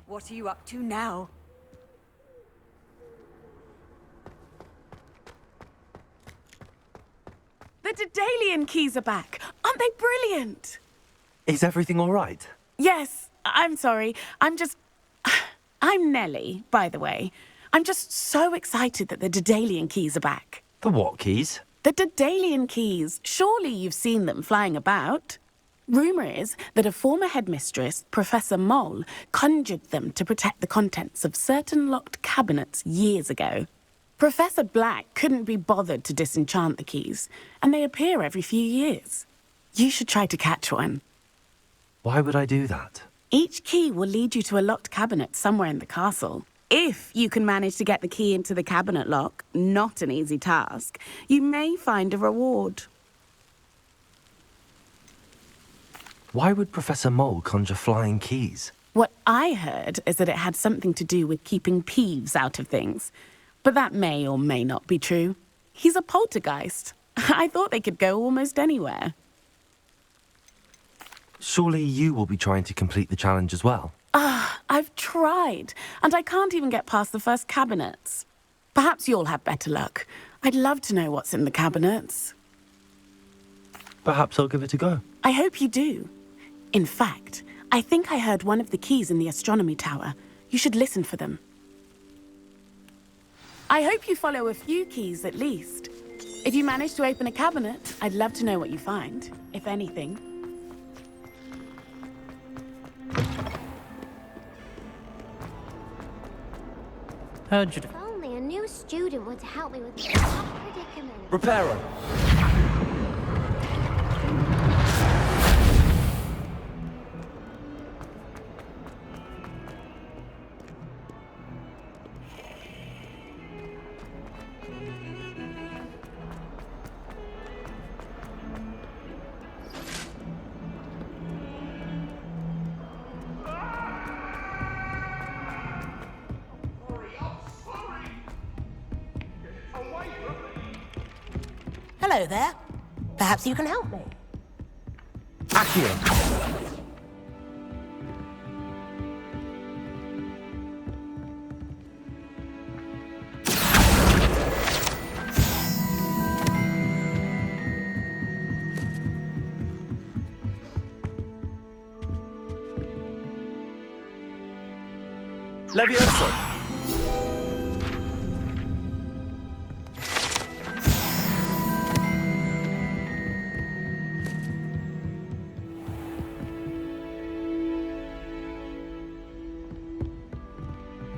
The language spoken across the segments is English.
What are you up to now? The Daedalian keys are back. Aren't they brilliant? Is everything all right? Yes, I'm sorry. I'm Nellie, by the way. I'm just so excited that the Daedalian keys are back. The what keys? The Daedalian keys. Surely you've seen them flying about. Rumour is that a former headmistress, Professor Mole, conjured them to protect the contents of certain locked cabinets years ago. Professor Black couldn't be bothered to disenchant the keys, and they appear every few years. You should try to catch one. Why would I do that? Each key will lead you to a locked cabinet somewhere in the castle. If you can manage to get the key into the cabinet lock, not an easy task, you may find a reward. Why would Professor Mole conjure flying keys? What I heard is that it had something to do with keeping Peeves out of things. But that may or may not be true. He's a poltergeist. I thought they could go almost anywhere. Surely you will be trying to complete the challenge as well? I've tried, and I can't even get past the first cabinets. Perhaps you'll have better luck. I'd love to know what's in the cabinets. Perhaps I'll give it a go. I hope you do. In fact, I think I heard one of the keys in the astronomy tower. You should listen for them. I hope you follow a few keys at least. If you manage to open a cabinet, I'd love to know what you find, if anything. Heard you. If only a new student would help me with this predicament. Reparo! Hello there. Perhaps you can help me. Accio! Levioso!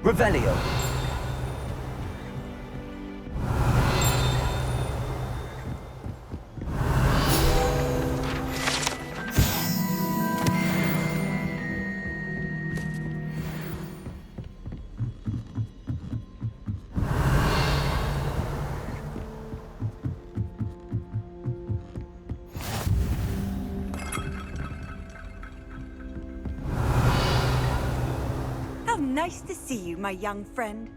Revelio. How nice to see you, my young friend.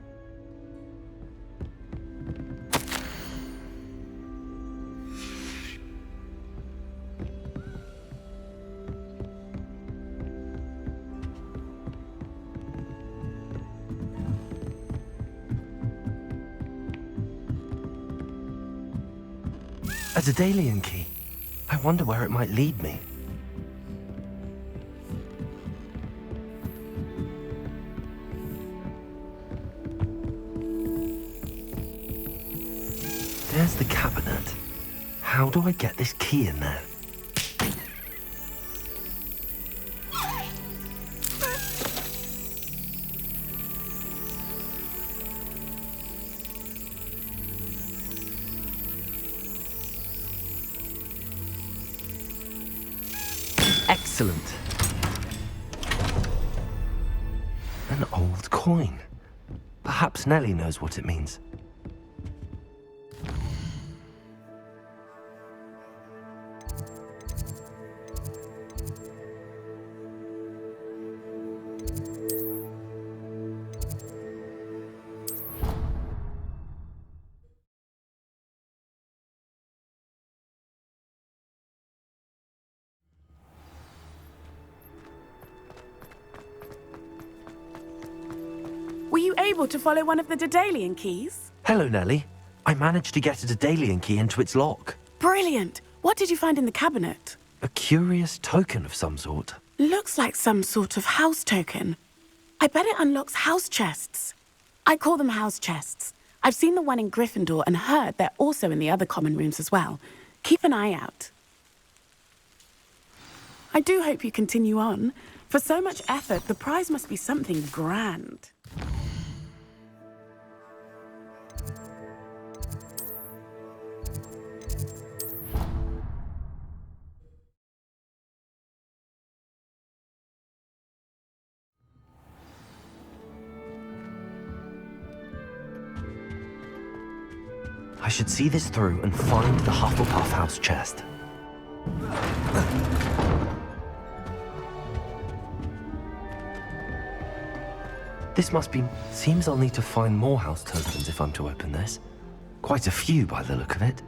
A Daedalian key. I wonder where it might lead me. There's the cabinet. How do I get this key in there? Excellent. An old coin. Perhaps Nellie knows what it means. Were you able to follow one of the Daedalian keys? Hello, Nellie. I managed to get a Daedalian key into its lock. Brilliant. What did you find in the cabinet? A curious token of some sort. Looks like some sort of house token. I bet it unlocks house chests. I call them house chests. I've seen the one in Gryffindor and heard they're also in the other common rooms as well. Keep an eye out. I do hope you continue on. For so much effort, the prize must be something grand. I should see this through and find the Hufflepuff house chest. This must be... Seems I'll need to find more house tokens if I'm to open this. Quite a few by the look of it.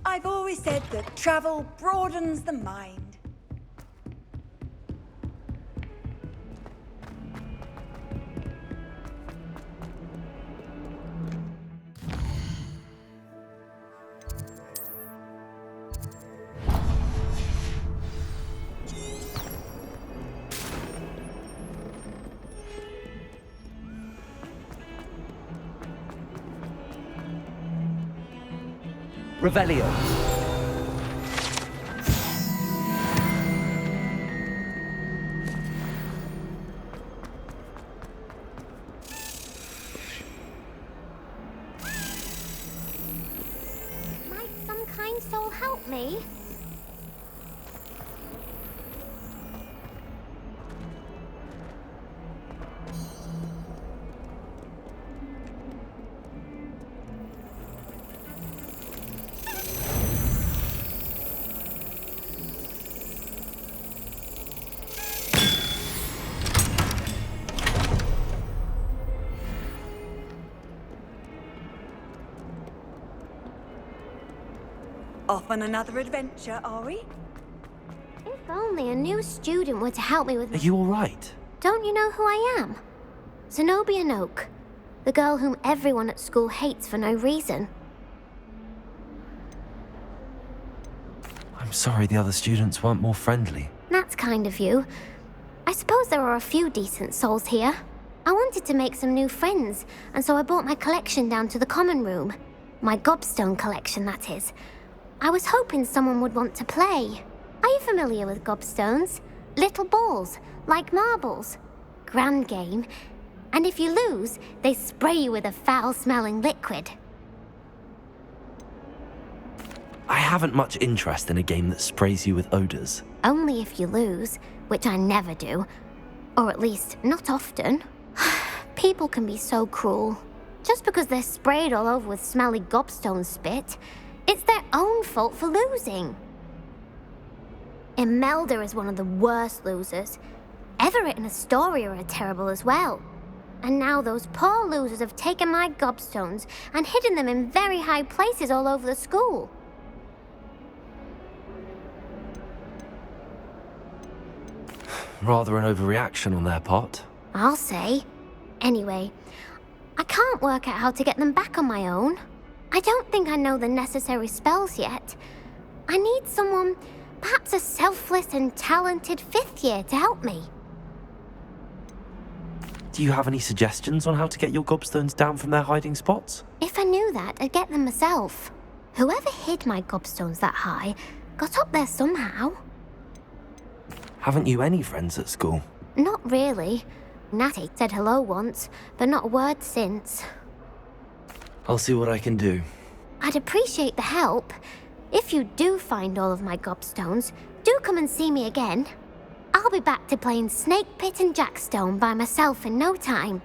I've always said that travel broadens the mind. Revelio. Might some kind soul help me? Off on another adventure, are we? If only a new student were to help me with... Are you all right? Don't you know who I am? Zenobia Noak, the girl whom everyone at school hates for no reason. I'm sorry the other students weren't more friendly. That's kind of you. I suppose there are a few decent souls here. I wanted to make some new friends, and so I brought my collection down to the common room. My gobstone collection, that is. I was hoping someone would want to play. Are you familiar with gobstones? Little balls, like marbles. Grand game. And if you lose, they spray you with a foul-smelling liquid. I haven't much interest in a game that sprays you with odors. Only if you lose, which I never do. Or at least, not often. People can be so cruel. Just because they're sprayed all over with smelly gobstone spit, it's their own fault for losing. Imelda is one of the worst losers. Everett and Astoria are terrible as well. And now those poor losers have taken my gobstones and hidden them in very high places all over the school. Rather an overreaction on their part. I'll say. Anyway, I can't work out how to get them back on my own. I don't think I know the necessary spells yet. I need someone, perhaps a selfless and talented fifth year to help me. Do you have any suggestions on how to get your gobstones down from their hiding spots? If I knew that, I'd get them myself. Whoever hid my gobstones that high got up there somehow. Haven't you any friends at school? Not really. Natty said hello once, but not a word since. I'll see what I can do. I'd appreciate the help. If you do find all of my gobstones, do come and see me again. I'll be back to playing Snake Pit and Jackstone by myself in no time.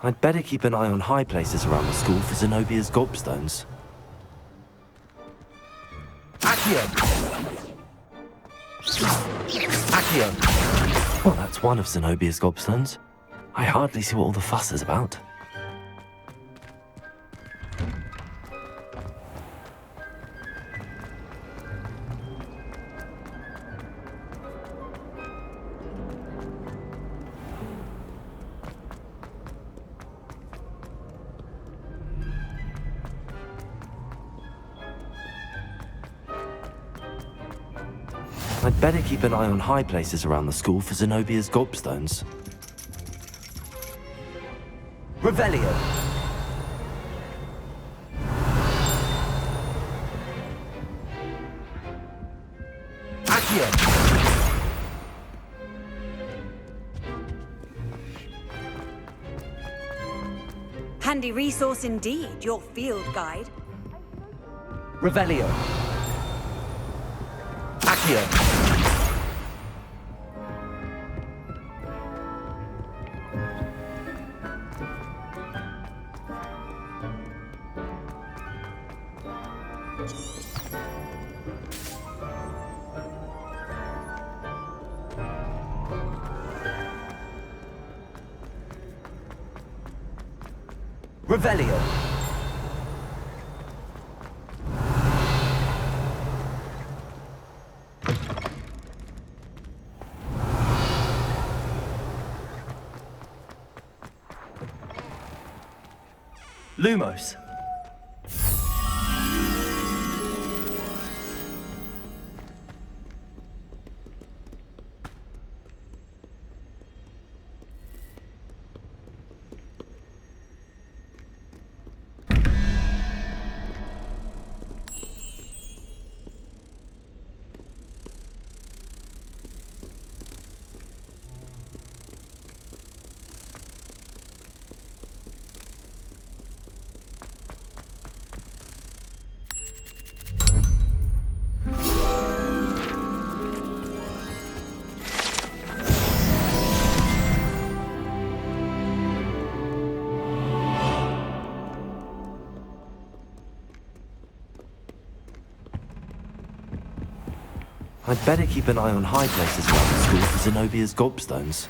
I'd better keep an eye on high places around the school for Zenobia's gobstones. Accio! Accio! Well, that's one of Zenobia's gobstones. I hardly see what all the fuss is about. I'd better keep an eye on high places around the school for Zenobia's gobstones. Revelio! Accio! Handy resource indeed, your field guide. Revelio! Accio! Revelio! Lumos! I'd better keep an eye on high places around the school for Zenobia's gobstones.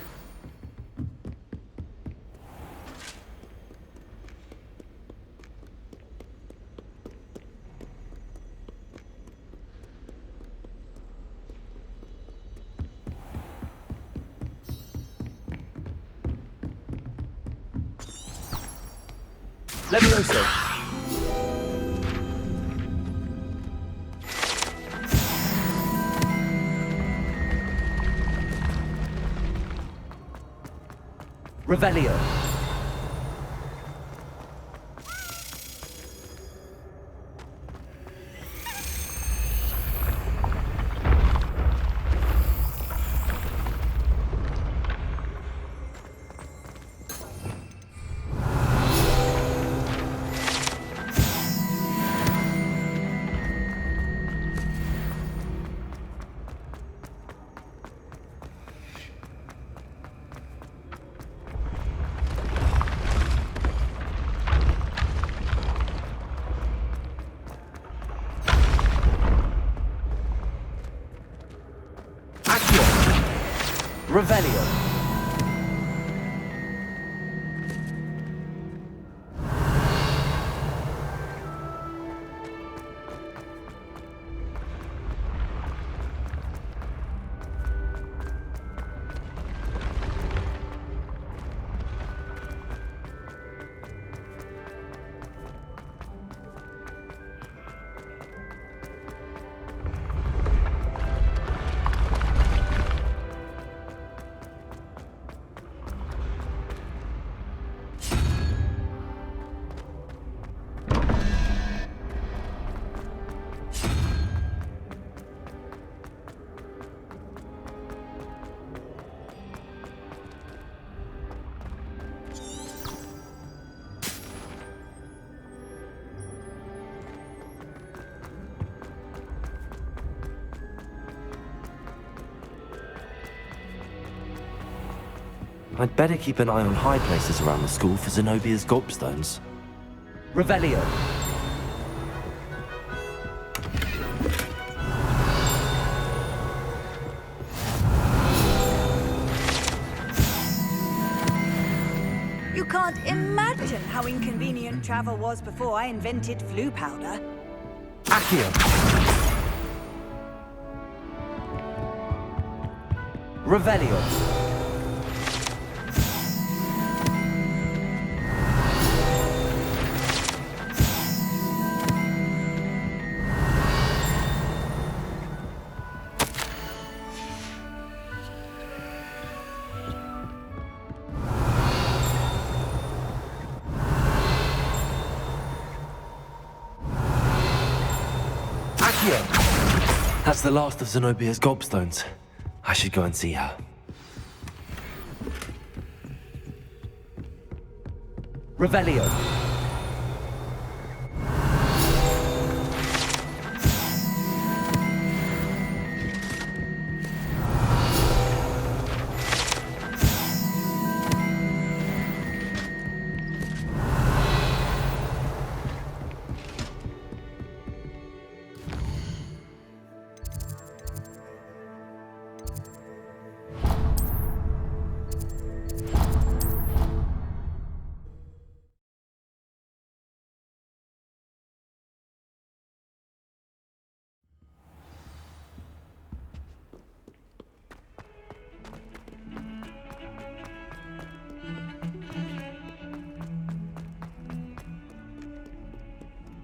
Levioso! Revelio! Revelio! I'd better keep an eye on high places around the school for Zenobia's gobstones. Revelio! You can't imagine how inconvenient travel was before I invented flu powder. Accio! Revelio! That's the last of Zenobia's gobstones. I should go and see her. Revelio.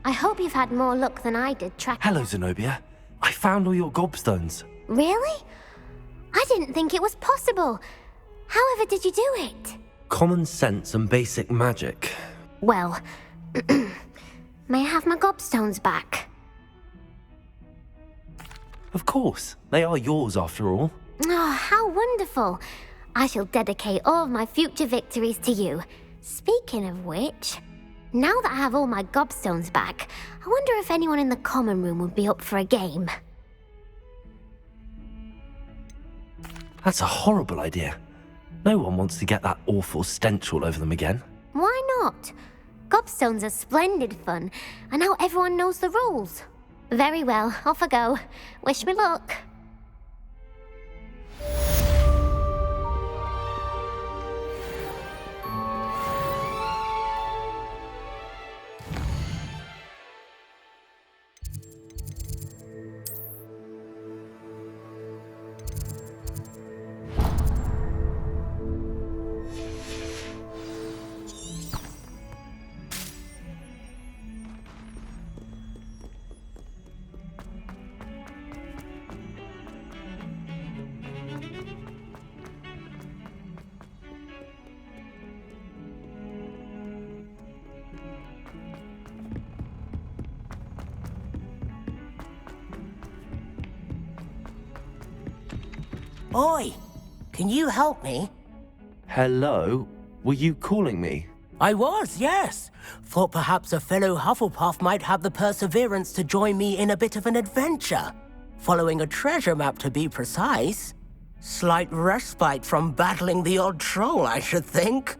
I hope you've had more luck than I did tracking. Hello, Zenobia. I found all your gobstones. Really? I didn't think it was possible. However did you do it? Common sense and basic magic. Well, may I have my gobstones back? Of course. They are yours after all. Oh, how wonderful. I shall dedicate all of my future victories to you. Speaking of which, now that I have all my gobstones back, I wonder if anyone in the common room would be up for a game. That's a horrible idea. No one wants to get that awful stench all over them again. Why not? Gobstones are splendid fun, and now everyone knows the rules. Very well, off I go. Wish me luck. Oi, can you help me? Hello? Were you calling me? I was, yes. Thought perhaps a fellow Hufflepuff might have the perseverance to join me in a bit of an adventure. Following a treasure map, to be precise. Slight respite from battling the odd troll, I should think.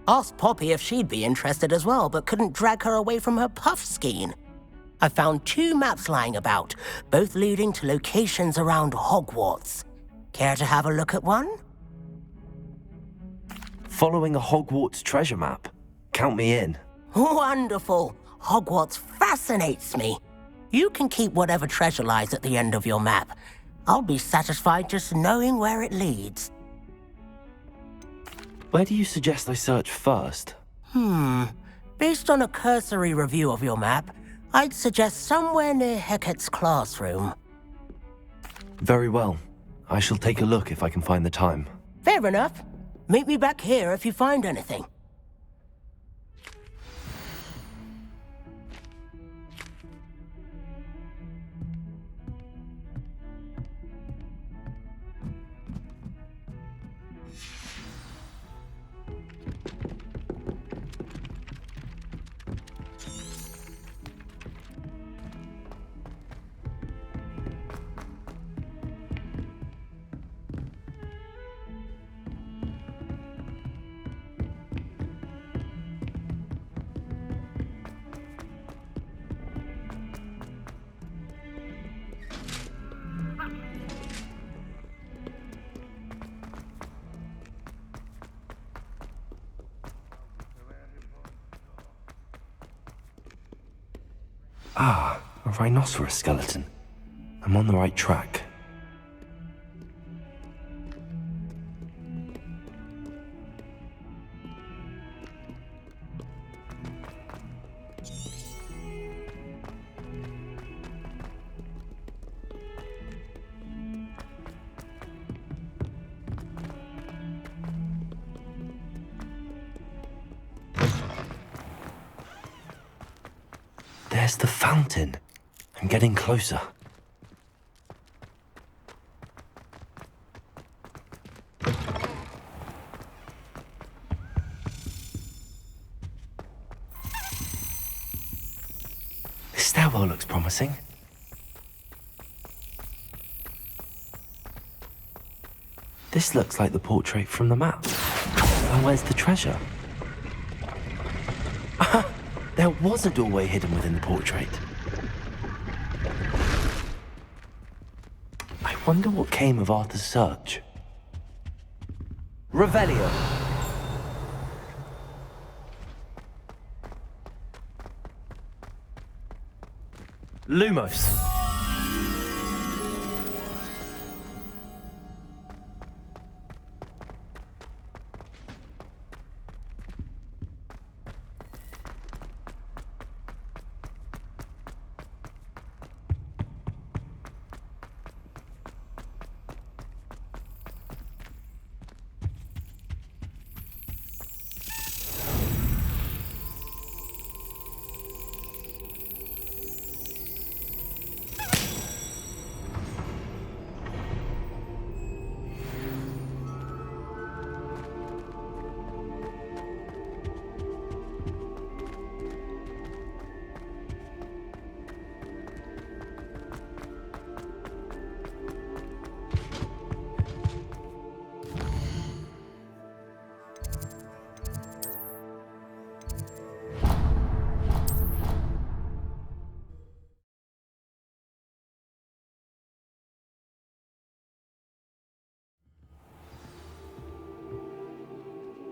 Asked Poppy if she'd be interested as well, but couldn't drag her away from her puff skein. I found 2 maps lying about, both leading to locations around Hogwarts. Care to have a look at one? Following a Hogwarts treasure map. Count me in. Wonderful. Hogwarts fascinates me. You can keep whatever treasure lies at the end of your map. I'll be satisfied just knowing where it leads. Where do you suggest I search first? Based on a cursory review of your map, I'd suggest somewhere near Hecat's classroom. Very well. I shall take a look if I can find the time. Fair enough. Meet me back here if you find anything. Ah, a rhinoceros skeleton. I'm on the right track. There's the fountain. I'm getting closer. This stairwell looks promising. This looks like the portrait from the map. And where's the treasure? There was a doorway hidden within the portrait. I wonder what came of Arthur's search. Revelio. Lumos.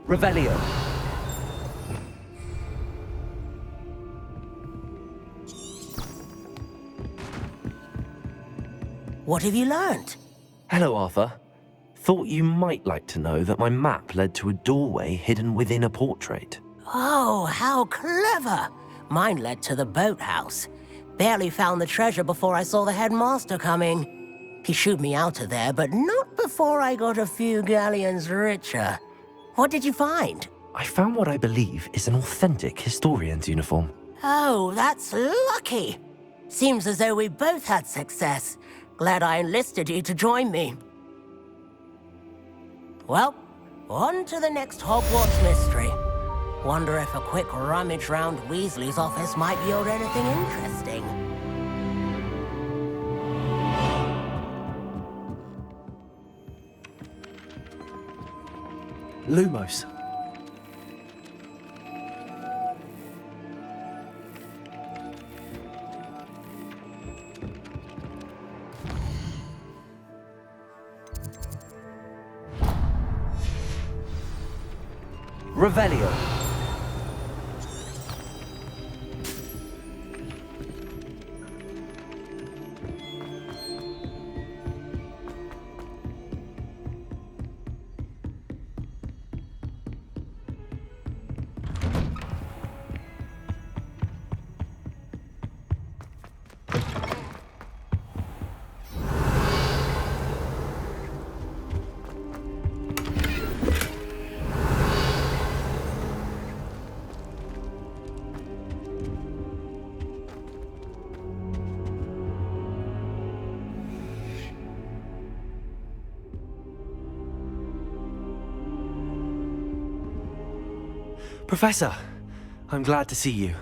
Revelio. What have you learned? Hello, Arthur. Thought you might like to know that my map led to a doorway hidden within a portrait. Oh, how clever! Mine led to the boathouse. Barely found the treasure before I saw the headmaster coming. He shooed me out of there, but not before I got a few galleons richer. What did you find? I found what I believe is an authentic historian's uniform. Oh, that's lucky. Seems as though we both had success. Glad I enlisted you to join me. Well, on to the next Hogwarts mystery. Wonder if a quick rummage round Weasley's office might yield anything interesting. Lumos. Revelio. Professor, I'm glad to see you.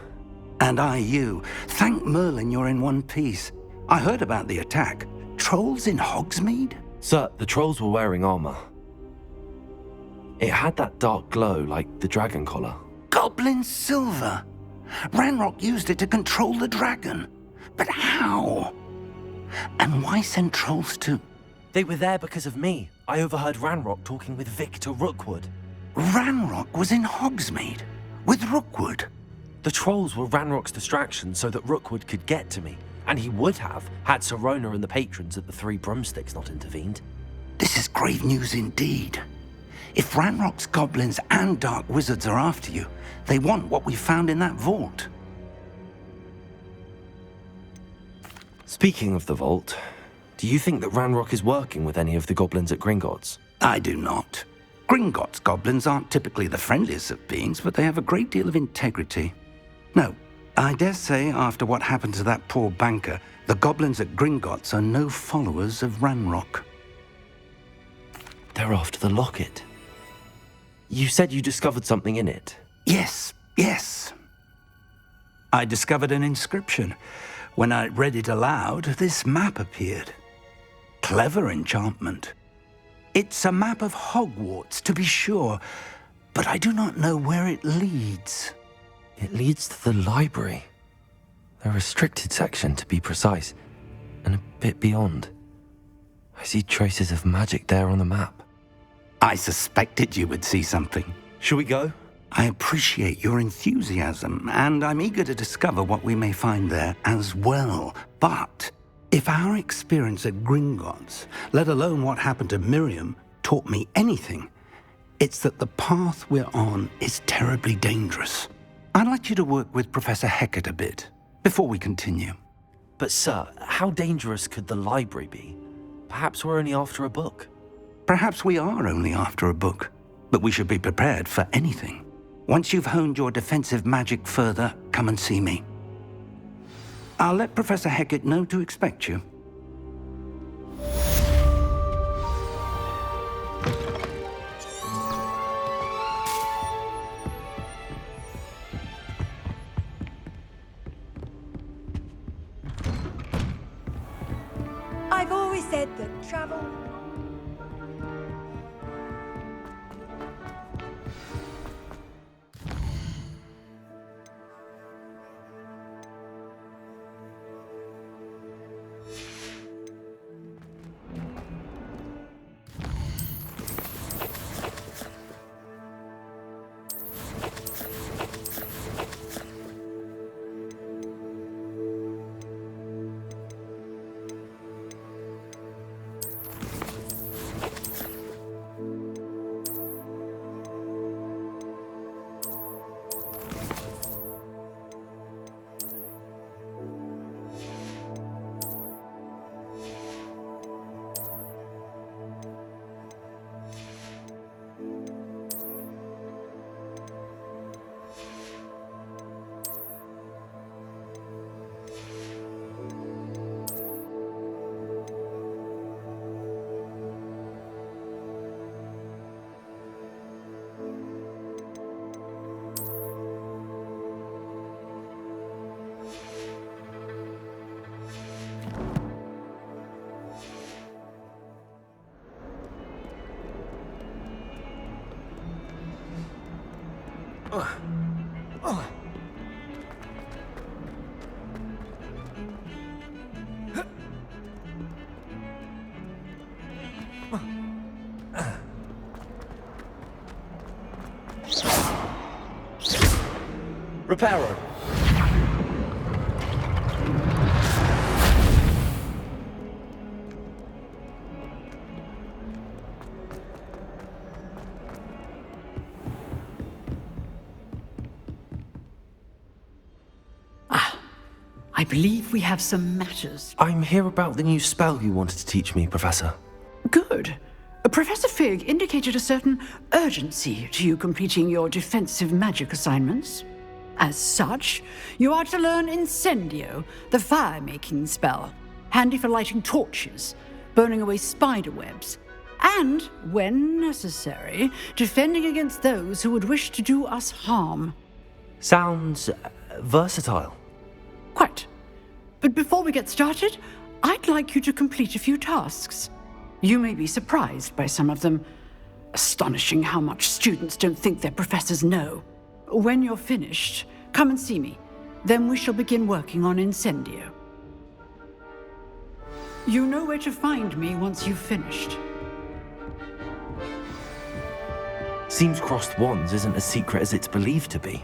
And I you. Thank Merlin you're in one piece. I heard about the attack. Trolls in Hogsmeade? Sir, the trolls were wearing armor. It had that dark glow like the dragon collar. Goblin silver. Ranrock used it to control the dragon. But how? And why send trolls to... They were there because of me. I overheard Ranrock talking with Victor Rookwood. Ranrock was in Hogsmeade with Rookwood. The trolls were Ranrock's distraction so that Rookwood could get to me, and he would have had Sirona and the patrons at the Three Broomsticks not intervened. This is grave news indeed. If Ranrock's goblins and dark wizards are after you, they want what we found in that vault. Speaking of the vault, do you think that Ranrock is working with any of the goblins at Gringotts? I do not. Gringotts goblins aren't typically the friendliest of beings, but they have a great deal of integrity. No, I dare say after what happened to that poor banker, the goblins at Gringotts are no followers of Ranrock. They're after the locket. You said you discovered something in it. Yes. I discovered an inscription. When I read it aloud, this map appeared. Clever enchantment. It's a map of Hogwarts, to be sure, but I do not know where it leads. It leads to the library. A restricted section, to be precise, and a bit beyond. I see traces of magic there on the map. I suspected you would see something. Shall we go? I appreciate your enthusiasm, and I'm eager to discover what we may find there as well. But if our experience at Gringotts, let alone what happened to Miriam, taught me anything, it's that the path we're on is terribly dangerous. I'd like you to work with Professor Hecat a bit before we continue. But sir, how dangerous could the library be? Perhaps we're only after a book. Perhaps we are only after a book, but we should be prepared for anything. Once you've honed your defensive magic further, come and see me. I'll let Professor Hecat know to expect you. I've always said that travel... Reparo. I believe we have some matters. I'm here about the new spell you wanted to teach me, Professor. Good. Professor Fig indicated a certain urgency to you completing your defensive magic assignments. As such, you are to learn Incendio, the fire-making spell, handy for lighting torches, burning away spider webs, and, when necessary, defending against those who would wish to do us harm. Sounds versatile. Quite. But before we get started, I'd like you to complete a few tasks. You may be surprised by some of them. Astonishing how much students don't think their professors know. When you're finished, come and see me. Then we shall begin working on Incendio. You know where to find me once you've finished. Seems crossed wands isn't as secret as it's believed to be.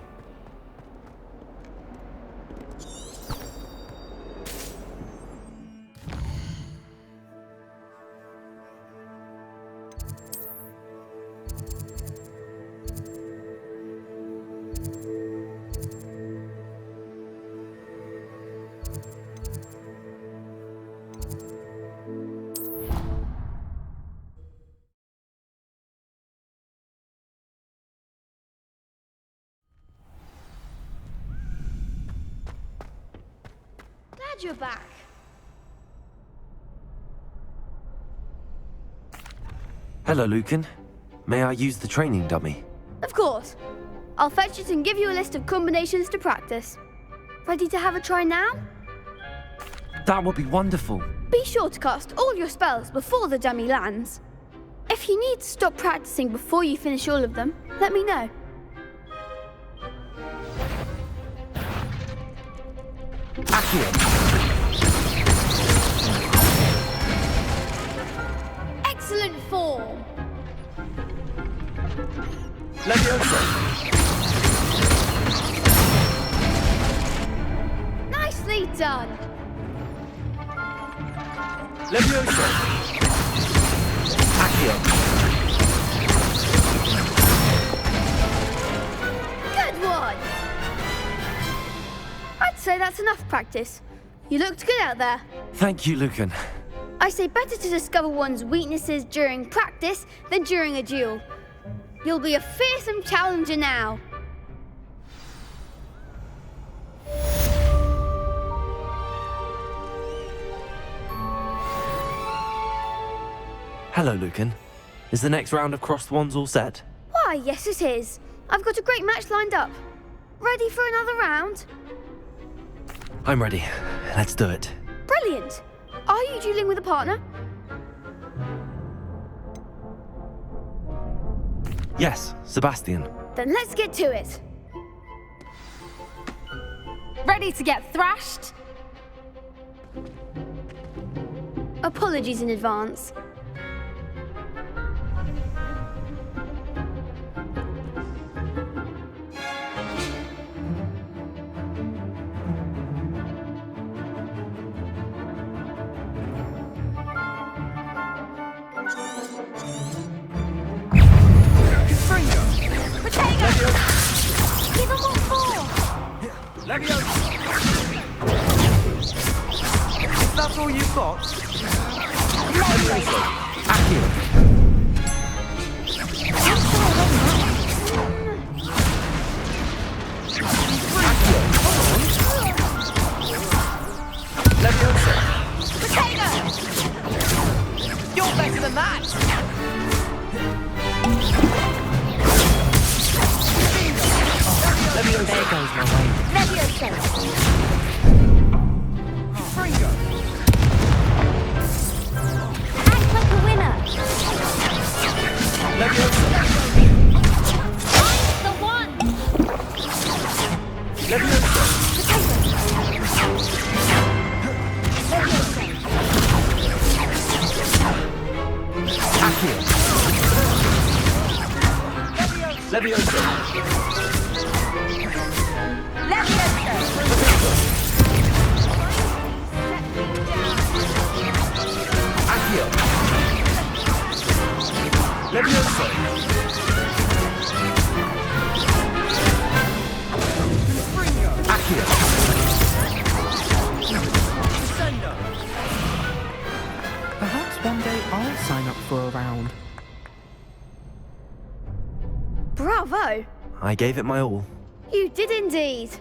Glad you're back. Hello, Lucan. May I use the training dummy? Of course. I'll fetch it and give you a list of combinations to practice. Ready to have a try now? That would be wonderful. Be sure to cast all your spells before the dummy lands. If you need to stop practicing before you finish all of them, let me know. Accio. Excellent form. Leviosa. Nicely done. Leviosa. Accio. Good one. I'd say that's enough practice. You looked good out there. Thank you, Lucan. I say better to discover one's weaknesses during practice than during a duel. You'll be a fearsome challenger now. Hello, Lucan. Is the next round of crossed wands all set? Why, yes it is. I've got a great match lined up. Ready for another round? I'm ready. Let's do it. Brilliant. Are you dueling with a partner? Yes, Sebastian. Then let's get to it. Ready to get thrashed? Apologies in advance. Give them all four! That's all you've got? You're better than that! There goes my way. Leviosa! Act like a winner. Leviosa. I'm the one. Leviosa. Accio. Leviosa. Accio. Leviosa. Accio. Perhaps one day I'll sign up for a round. Bravo! I gave it my all. You did indeed.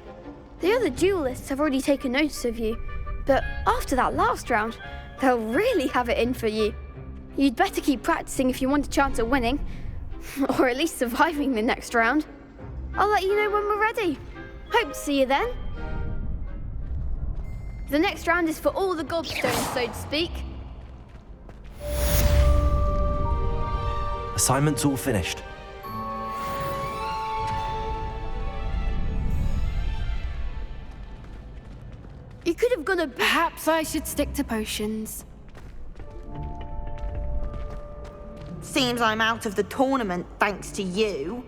The other duelists have already taken notice of you, but after that last round, they'll really have it in for you. You'd better keep practicing if you want a chance at winning, or at least surviving the next round. I'll let you know when we're ready. Hope to see you then. The next round is for all the gobstones, so to speak. Assignment's all finished. You could have gone a bit... Perhaps I should stick to potions. Seems I'm out of the tournament thanks to you.